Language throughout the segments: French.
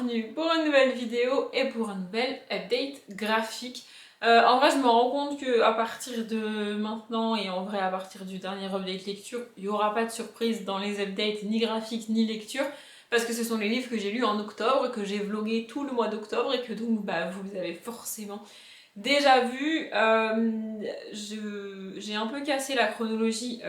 bienvenue pour une nouvelle vidéo et pour un nouvel update graphique. En vrai je me rends compte qu'à partir de maintenant et en vrai à partir du dernier update lecture, il n'y aura pas de surprise dans les updates ni graphiques ni lecture parce que ce sont les livres que j'ai lus en octobre, que j'ai vlogué tout le mois d'octobre et que donc vous les avez forcément déjà vus. J'ai un peu cassé la chronologie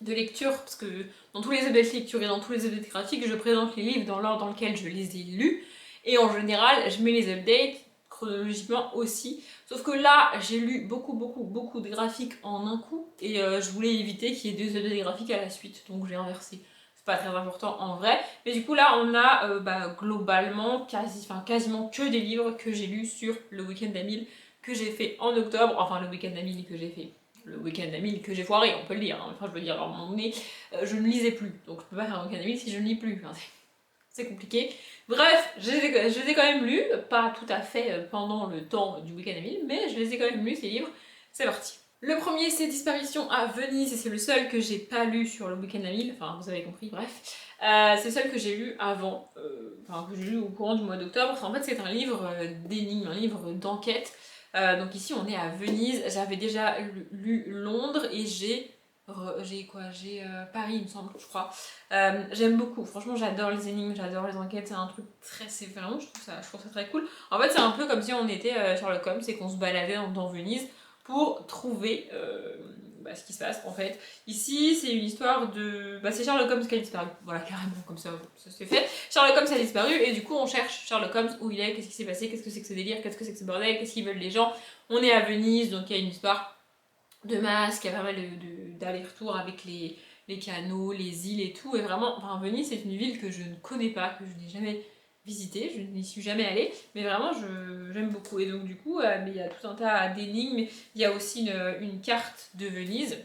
de lecture parce que dans tous les updates lecture et dans tous les updates graphiques je présente les livres dans l'ordre dans lequel je les ai lus et en général je mets les updates chronologiquement aussi, sauf que là j'ai lu beaucoup de graphiques en un coup et je voulais éviter qu'il y ait deux updates graphiques à la suite, donc j'ai inversé. C'est pas très important en vrai, mais du coup là on a globalement quasiment que des livres que j'ai lus sur le week-end d'Amil que j'ai fait en octobre, enfin le week-end d'Amil que j'ai fait le week-end d'Amil que j'ai foiré, on peut le dire, hein. Enfin je veux dire, à un moment donné, je ne lisais plus, donc je peux pas faire un week-end d'Amil si je ne lis plus, enfin, c'est compliqué. Bref, je les ai quand même lus, pas tout à fait pendant le temps du week-end d'Amil, mais je les ai quand même lus ces livres, c'est parti. Le premier c'est Disparition à Venise, et c'est le seul que j'ai pas lu sur le week-end d'Amil, enfin vous avez compris, bref. C'est le seul que j'ai lu avant, que j'ai lu au courant du mois d'octobre. En fait c'est un livre d'énigmes, un livre d'enquête. Donc ici on est à Venise, j'avais déjà lu Londres et j'ai Paris il me semble, je crois. J'aime beaucoup, franchement j'adore les énigmes, j'adore les enquêtes, c'est un truc c'est vraiment, je trouve ça très cool. En fait c'est un peu comme si on était Sherlock Holmes et qu'on se baladait dans Venise pour trouver ce qui se passe en fait. Ici c'est une histoire de... c'est Sherlock Holmes qui a disparu, voilà carrément comme ça c'est fait. Sherlock Holmes a disparu et du coup on cherche Sherlock Holmes, où il est, qu'est-ce qui s'est passé, qu'est-ce que c'est que ce délire, qu'est-ce que c'est que ce bordel, qu'est-ce qu'ils veulent les gens. On est à Venise donc il y a une histoire de masques, il y a pas mal d'allers-retours avec les canaux, les îles et tout, et vraiment, Venise c'est une ville que je ne connais pas, que je n'ai jamais visitée, je n'y suis jamais allée, mais vraiment j'aime beaucoup. Et donc du coup, mais il y a tout un tas d'énigmes, il y a aussi une carte de Venise,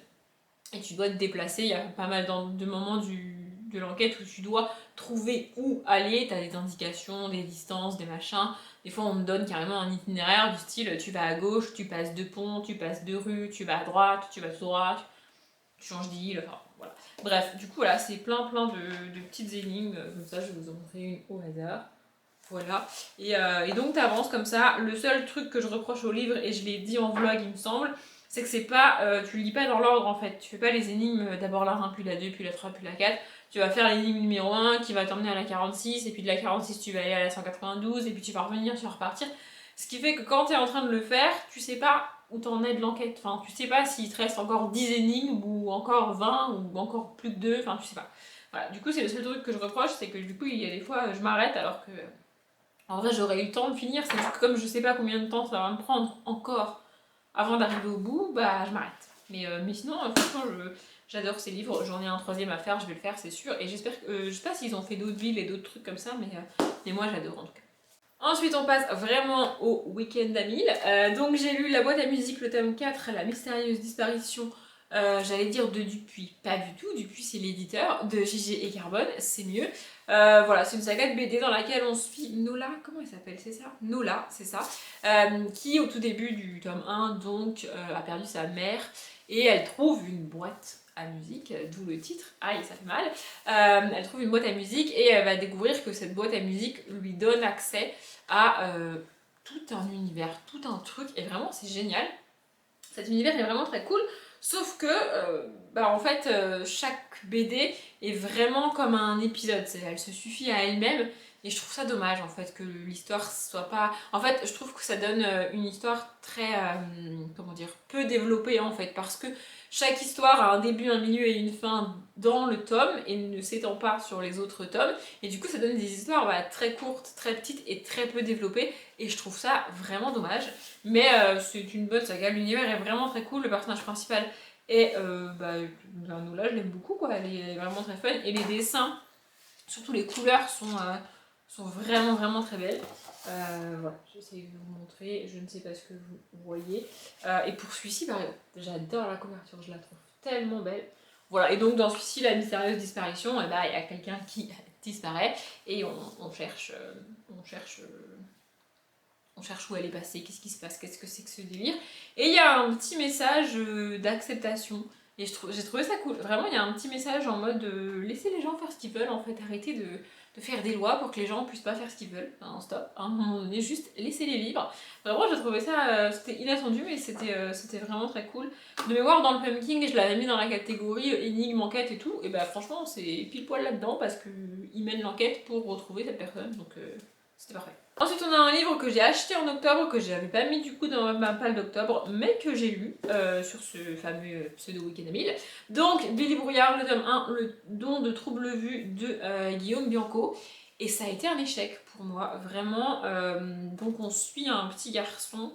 et tu dois te déplacer, il y a pas mal de moments de l'enquête où tu dois trouver où aller, tu as des indications, des distances, des machins. Des fois on te donne carrément un itinéraire du style tu vas à gauche, tu passes deux ponts, tu passes deux rues, tu vas à droite, tu vas tout droit, tu changes d'île, enfin voilà. Bref, du coup là c'est plein de petites énigmes, comme ça je vais vous en montrer une au hasard. Voilà, et donc t'avances comme ça. Le seul truc que je reproche au livre, et je l'ai dit en vlog il me semble, c'est que c'est pas, tu lis pas dans l'ordre en fait. Tu fais pas les énigmes d'abord la 1, puis la 2, puis la 3, puis la 4. Tu vas faire l'énigme numéro 1 qui va t'emmener à la 46, et puis de la 46 tu vas aller à la 192, et puis tu vas revenir, tu vas repartir. Ce qui fait que quand t'es en train de le faire, tu sais pas où t'en es de l'enquête. Enfin, tu sais pas s'il te reste encore 10 énigmes, ou encore 20, ou encore plus que 2, enfin tu sais pas. Voilà, du coup c'est le seul truc que je reproche, c'est que du coup il y a des fois je m'arrête alors que... En vrai, j'aurais eu le temps de finir, c'est juste que comme je sais pas combien de temps ça va me prendre encore avant d'arriver au bout, je m'arrête. Mais sinon, franchement, j'adore ces livres, j'en ai un troisième à faire, je vais le faire, c'est sûr. Et j'espère que, je sais pas s'ils ont fait d'autres villes et d'autres trucs comme ça, mais moi j'adore en tout cas. Ensuite, on passe vraiment au week-end d'Amil. Donc j'ai lu La boîte à musique, le tome 4, La mystérieuse disparition, j'allais dire de Dupuis, pas du tout, Dupuis c'est l'éditeur, de Gigi et Carbone, c'est mieux. Voilà, c'est une saga de BD dans laquelle on suit Nola, comment elle s'appelle, c'est ça? Nola, c'est ça, qui au tout début du tome 1 donc a perdu sa mère et elle trouve une boîte à musique, d'où le titre, aïe ça fait mal. Elle trouve une boîte à musique et elle va découvrir que cette boîte à musique lui donne accès à tout un univers, tout un truc, et vraiment c'est génial. Cet univers est vraiment très cool, sauf que en fait chaque BD est vraiment comme un épisode, elle se suffit à elle-même, et je trouve ça dommage en fait que l'histoire soit pas... En fait je trouve que ça donne une histoire très, comment dire, peu développée en fait, parce que chaque histoire a un début, un milieu et une fin dans le tome et ne s'étend pas sur les autres tomes, et du coup ça donne des histoires très courtes, très petites et très peu développées, et je trouve ça vraiment dommage. Mais c'est une bonne saga, l'univers est vraiment très cool, le personnage principal est Nola, je l'aime beaucoup quoi, elle est vraiment très fun, et les dessins, surtout les couleurs sont vraiment très belles. Voilà, j'essaie de vous montrer, je ne sais pas ce que vous voyez. Et pour celui-ci, j'adore la couverture, je la trouve tellement belle. Voilà, et donc dans celui-ci, la mystérieuse disparition, il y a quelqu'un qui disparaît, et on cherche où elle est passée, qu'est-ce qui se passe, qu'est-ce que c'est que ce délire. Et il y a un petit message d'acceptation Et j'ai trouvé ça cool. Vraiment, il y a un petit message en mode laissez les gens faire ce qu'ils veulent en fait, arrêtez de faire des lois pour que les gens puissent pas faire ce qu'ils veulent. Enfin, stop, à un moment donné, juste laissez-les libres. Vraiment, j'ai trouvé ça, c'était inattendu, mais c'était vraiment très cool. De mémoire, dans le Pumpkin, je l'avais mis dans la catégorie énigme, enquête et tout, et bah franchement, c'est pile poil là-dedans parce qu'il mène l'enquête pour retrouver cette personne, donc c'était parfait. Ensuite, on a un livre que j'ai acheté en octobre, que j'avais pas mis du coup dans ma palle d'octobre, mais que j'ai lu sur ce fameux pseudo week-end à 1000. Donc, Billy Brouillard, le tome 1, le don de trouble vue de Guillaume Bianco. Et ça a été un échec pour moi, vraiment. Donc, on suit un petit garçon.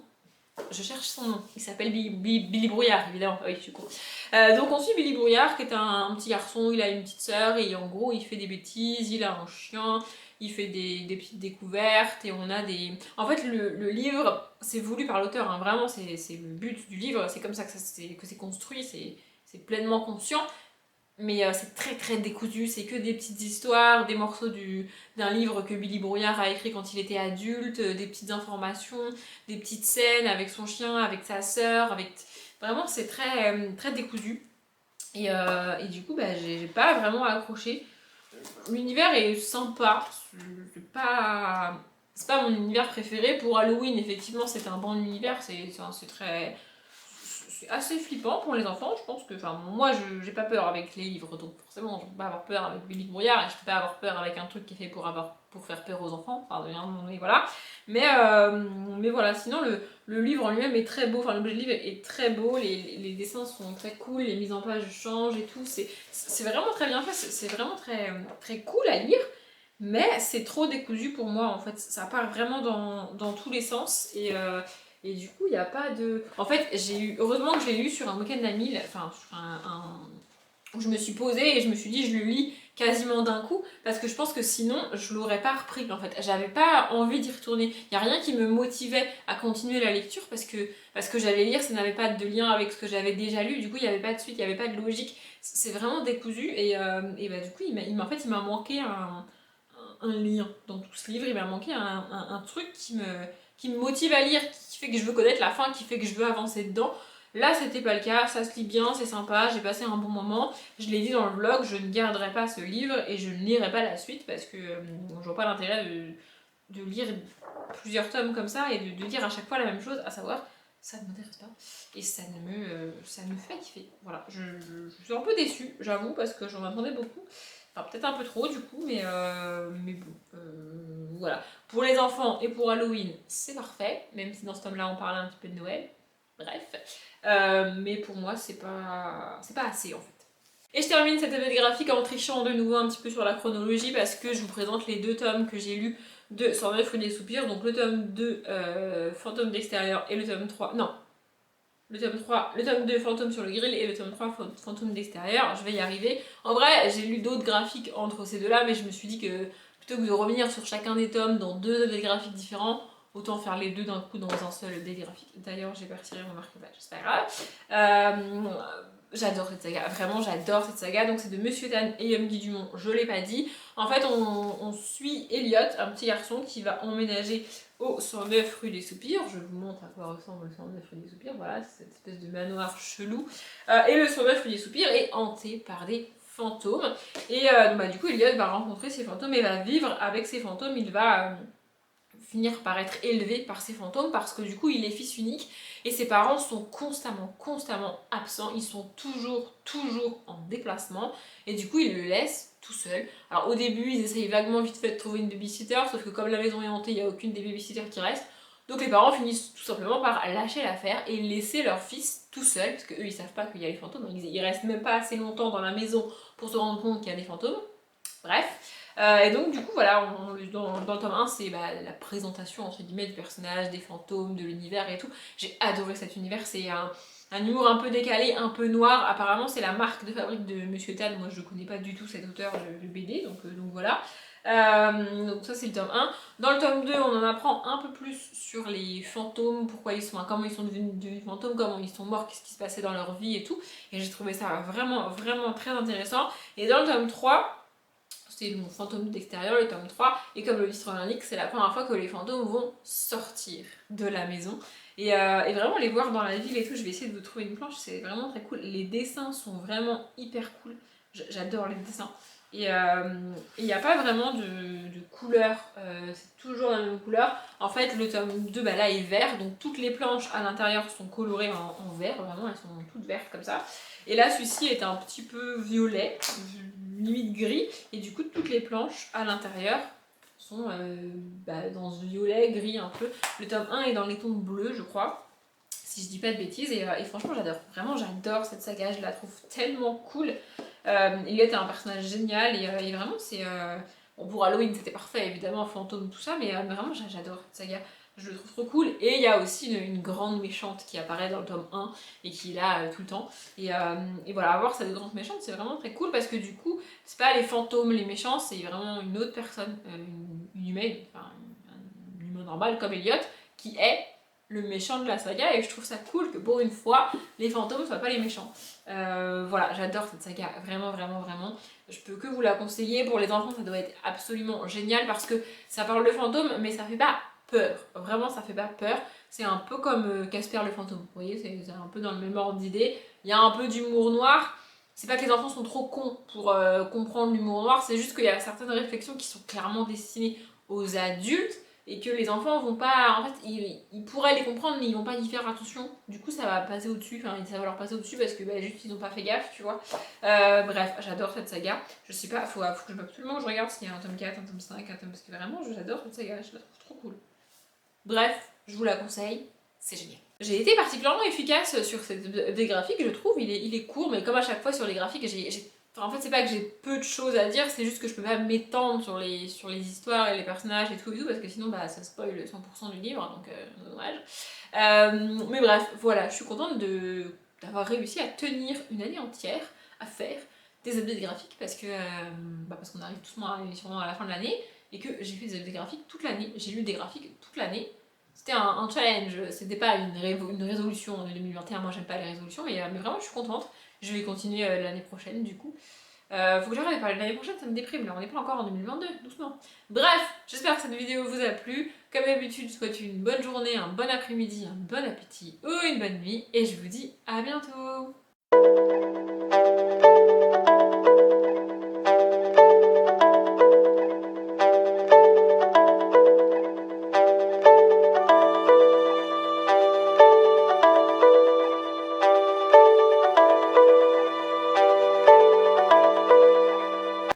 Je cherche son nom, il s'appelle Billy Brouillard, évidemment. Oui, je suis con. Donc on suit Billy Brouillard, qui est un petit garçon, il a une petite sœur, et en gros il fait des bêtises, il a un chien, il fait des petites découvertes, et on a des... En fait le livre, c'est voulu par l'auteur, hein, vraiment, c'est le but du livre, c'est comme ça que c'est construit, c'est pleinement conscient. Mais c'est très très décousu, c'est que des petites histoires, des morceaux d'un livre que Billy Brouillard a écrit quand il était adulte, des petites informations, des petites scènes avec son chien, avec sa sœur, avec... Vraiment c'est très, très décousu. Et du coup bah, j'ai pas vraiment accroché. L'univers est sympa, c'est pas mon univers préféré. Pour Halloween effectivement c'est un bon univers, c'est très... C'est assez flippant pour les enfants, je pense que, enfin moi j'ai pas peur avec les livres, donc forcément je peux pas avoir peur avec Billy Brouillard et je peux pas avoir peur avec un truc qui est fait pour faire peur aux enfants, enfin mais voilà. Mais voilà, sinon le livre en lui-même est très beau, enfin l'objet de livre est très beau, les dessins sont très cool, les mises en page changent et tout, c'est vraiment très bien fait, c'est vraiment très, très cool à lire. Mais c'est trop décousu pour moi en fait, ça part vraiment dans tous les sens et du coup, il n'y a pas de... En fait, heureusement que j'ai lu sur un week-end à 1000, enfin, sur où je me suis posée et je me suis dit, je le lis quasiment d'un coup, parce que je pense que sinon, je l'aurais pas repris, en fait. J'avais pas envie d'y retourner. Il n'y a rien qui me motivait à continuer la lecture, parce que j'allais lire, ça n'avait pas de lien avec ce que j'avais déjà lu, du coup, il n'y avait pas de suite, il n'y avait pas de logique. C'est vraiment décousu, et bah, du coup, en fait, il m'a manqué un lien dans tout ce livre, il m'a manqué un truc qui me motive à lire, qui fait que je veux connaître la fin, qui fait que je veux avancer dedans. Là, c'était pas le cas, ça se lit bien, c'est sympa, j'ai passé un bon moment. Je l'ai dit dans le vlog, je ne garderai pas ce livre et je ne lirai pas la suite parce que je vois pas l'intérêt de lire plusieurs tomes comme ça et de lire à chaque fois la même chose, à savoir ça ne m'intéresse pas et ça me fait kiffer. Voilà, je suis un peu déçue, j'avoue, parce que j'en attendais beaucoup. Enfin, peut-être un peu trop du coup, mais bon, voilà. Pour les enfants et pour Halloween, c'est parfait, même si dans ce tome-là on parlait un petit peu de Noël. Bref. Mais pour moi, c'est pas assez en fait. Et je termine cette étude graphique en trichant de nouveau un petit peu sur la chronologie parce que je vous présente les deux tomes que j'ai lus de 109 rue des Soupirs. Donc le tome 2, Fantôme d'extérieur, et le tome 3. Non, le tome 2 Fantôme sur le grill et le tome 3 Fantôme d'extérieur, je vais y arriver. En vrai, j'ai lu d'autres graphiques entre ces deux-là, mais je me suis dit que plutôt que de revenir sur chacun des tomes dans deux updates graphiques différents, autant faire les deux d'un coup dans un seul update graphique. D'ailleurs, j'ai pas retiré mon marque-page, c'est pas grave. J'adore cette saga, vraiment j'adore cette saga. Donc c'est de Monsieur Tan et Guy Dumont, je l'ai pas dit. En fait, on suit Elliot, un petit garçon qui va emménager au 109 rue des Soupirs. Je vous montre à quoi ressemble le 109 rue des Soupirs. Voilà, c'est cette espèce de manoir chelou. Et le 109 rue des Soupirs est hanté par des fantômes. Et bah, du coup, Elliot va rencontrer ces fantômes et va vivre avec ces fantômes. Il va finir par être élevé par ces fantômes parce que du coup il est fils unique et ses parents sont constamment absents, ils sont toujours en déplacement et du coup ils le laissent tout seul. Alors au début ils essayent vaguement vite fait de trouver une babysitter, sauf que comme la maison est hantée, il n'y a aucune des babysitters qui reste, donc les parents finissent tout simplement par lâcher l'affaire et laisser leur fils tout seul, parce qu'eux ils savent pas qu'il y a les fantômes, donc ils restent même pas assez longtemps dans la maison pour se rendre compte qu'il y a des fantômes. Bref. Et donc du coup voilà, dans le tome 1 c'est la présentation entre guillemets du personnage, des fantômes, de l'univers et tout. J'ai adoré cet univers, c'est un humour un peu décalé, un peu noir. Apparemment c'est la marque de fabrique de Monsieur Tan, moi je connais pas du tout cet auteur de BD, donc voilà. Donc ça c'est le tome 1. Dans le tome 2 on en apprend un peu plus sur les fantômes, comment ils sont devenus fantômes, comment ils sont morts, qu'est-ce qui se passait dans leur vie et tout. Et j'ai trouvé ça vraiment très intéressant. Et dans le tome 3, c'est le fantôme d'extérieur, le tome 3, et comme le titre l'indique, c'est la première fois que les fantômes vont sortir de la maison. Et vraiment les voir dans la ville et tout, je vais essayer de vous trouver une planche, c'est vraiment très cool. Les dessins sont vraiment hyper cool, j'adore les dessins. Et il n'y a pas vraiment de couleur, c'est toujours la même couleur. En fait, le tome 2, bah, là, est vert, donc toutes les planches à l'intérieur sont colorées en vert, vraiment, elles sont toutes vertes comme ça. Et là, celui-ci est un petit peu violet, limite gris, et du coup, toutes les planches à l'intérieur sont dans ce violet, gris un peu. Le tome 1 est dans les tons bleus, je crois, si je dis pas de bêtises, et franchement, j'adore. Vraiment, j'adore cette saga, je la trouve tellement cool. Elliot est un personnage génial, et vraiment, c'est... Bon, pour Halloween, c'était parfait, évidemment, fantôme, tout ça, mais vraiment, j'adore cette saga. Je le trouve trop cool. Et il y a aussi une grande méchante qui apparaît dans le tome 1 et qui est là tout le temps. Et voilà, avoir cette grande méchante, c'est vraiment très cool parce que du coup, c'est pas les fantômes, les méchants, c'est vraiment une autre personne, une humaine, enfin, un humain normal comme Elliot, qui est le méchant de la saga. Et je trouve ça cool que pour une fois, les fantômes soient pas les méchants. Voilà, j'adore cette saga, vraiment, vraiment, vraiment. Je peux que vous la conseiller. Pour les enfants, ça doit être absolument génial parce que ça parle de fantômes, mais ça fait pas peur. Vraiment, ça fait pas peur. C'est un peu comme Casper le fantôme. Vous voyez, c'est un peu dans le même ordre d'idée. Il y a un peu d'humour noir. C'est pas que les enfants sont trop cons pour comprendre l'humour noir, c'est juste qu'il y a certaines réflexions qui sont clairement destinées aux adultes et que les enfants vont pas. En fait, ils pourraient les comprendre, mais ils vont pas y faire attention. Du coup, ça va passer au-dessus. Enfin, ça va leur passer au-dessus parce que juste ils ont pas fait gaffe, tu vois. Bref, j'adore cette saga. Je sais pas, faut que absolument je regarde s'il y a un tome 4, un tome 5, un tome. Parce que vraiment, j'adore cette saga, je la trouve trop cool. Bref, je vous la conseille, c'est génial. J'ai été particulièrement efficace sur des graphiques, je trouve. Il est court, mais comme à chaque fois sur les graphiques, en fait, c'est pas que j'ai peu de choses à dire, c'est juste que je peux pas m'étendre sur les histoires et les personnages et tout, parce que sinon, ça spoil 100% du livre, donc dommage. Mais bref, voilà, je suis contente d'avoir réussi à tenir une année entière à faire des updates graphiques, parce qu'on arrive doucement sûrement à la fin de l'année, et que j'ai fait des updates graphiques toute l'année, j'ai lu des graphiques toute l'année. C'était un challenge, c'était pas une résolution en 2021, moi j'aime pas les résolutions, mais vraiment je suis contente. Je vais continuer l'année prochaine du coup. Faut que j'arrête de parler de l'année prochaine, ça me déprime, là on n'est pas encore en 2022, doucement. Bref, j'espère que cette vidéo vous a plu. Comme d'habitude, je vous souhaite une bonne journée, un bon après-midi, un bon appétit ou une bonne nuit, et je vous dis à bientôt.